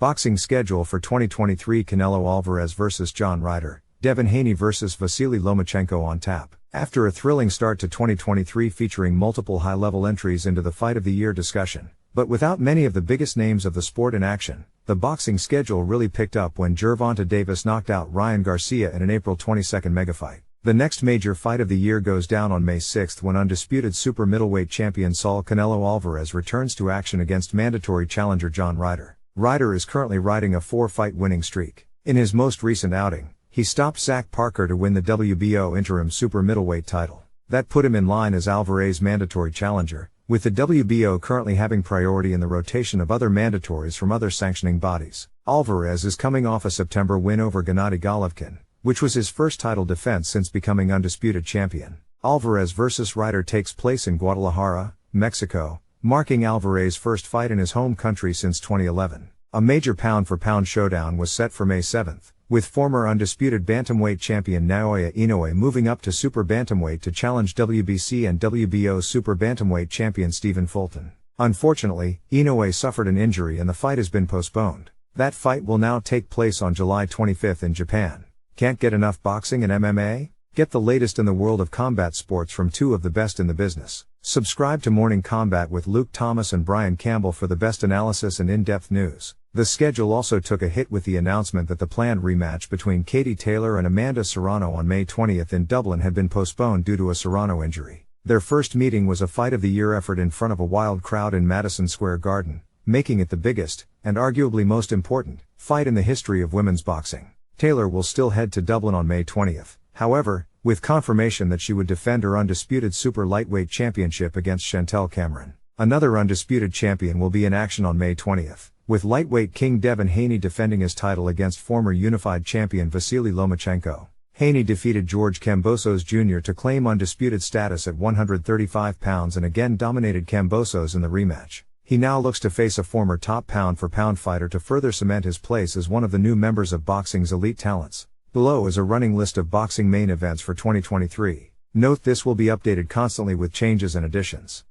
Boxing schedule for 2023: Canelo Alvarez vs John Ryder, Devin Haney vs Vasiliy Lomachenk on tap. After a thrilling start to 2023 featuring multiple high-level entries into the Fight of the Year discussion, but without many of the biggest names of the sport in action, the boxing schedule really picked up when Gervonta Davis knocked out Ryan Garcia in an April 22 megafight. The next major fight of the year goes down on May 6 when undisputed super middleweight champion Saul Canelo Alvarez returns to action against mandatory challenger John Ryder. Ryder is currently riding a 4-fight winning streak. In his most recent outing, he stopped Zach Parker to win the WBO interim super middleweight title. That put him in line as Alvarez's mandatory challenger, with the WBO currently having priority in the rotation of other mandatories from other sanctioning bodies. Alvarez is coming off a September win over Gennady Golovkin, which was his first title defense since becoming undisputed champion. Alvarez vs Ryder takes place in Guadalajara, Mexico, marking Alvarez's first fight in his home country since 2011. A major pound-for-pound showdown was set for May 7, with former undisputed bantamweight champion Naoya Inoue moving up to super bantamweight to challenge WBC and WBO super bantamweight champion Stephen Fulton. Unfortunately, Inoue suffered an injury and the fight has been postponed. That fight will now take place on July 25 in Japan. Can't get enough boxing and MMA? Get the latest in the world of combat sports from two of the best in the business. Subscribe to Morning Combat with Luke Thomas and Brian Campbell for the best analysis and in-depth news. The schedule also took a hit with the announcement that the planned rematch between Katie Taylor and Amanda Serrano on May 20 in Dublin had been postponed due to a Serrano injury. Their first meeting was a Fight of the Year effort in front of a wild crowd in Madison Square Garden, making it the biggest, and arguably most important, fight in the history of women's boxing. Taylor will still head to Dublin on May 20, however, with confirmation that she would defend her undisputed super lightweight championship against Chantelle Cameron. Another undisputed champion will be in action on May 20, with lightweight king Devin Haney defending his title against former unified champion Vasiliy Lomachenk. Haney defeated George Kambosos Jr. to claim undisputed status at 135 pounds and again dominated Kambosos in the rematch. He now looks to face a former top pound-for-pound fighter to further cement his place as one of the new members of boxing's elite talents. Below is a running list of boxing main events for 2023. Note this will be updated constantly with changes and additions.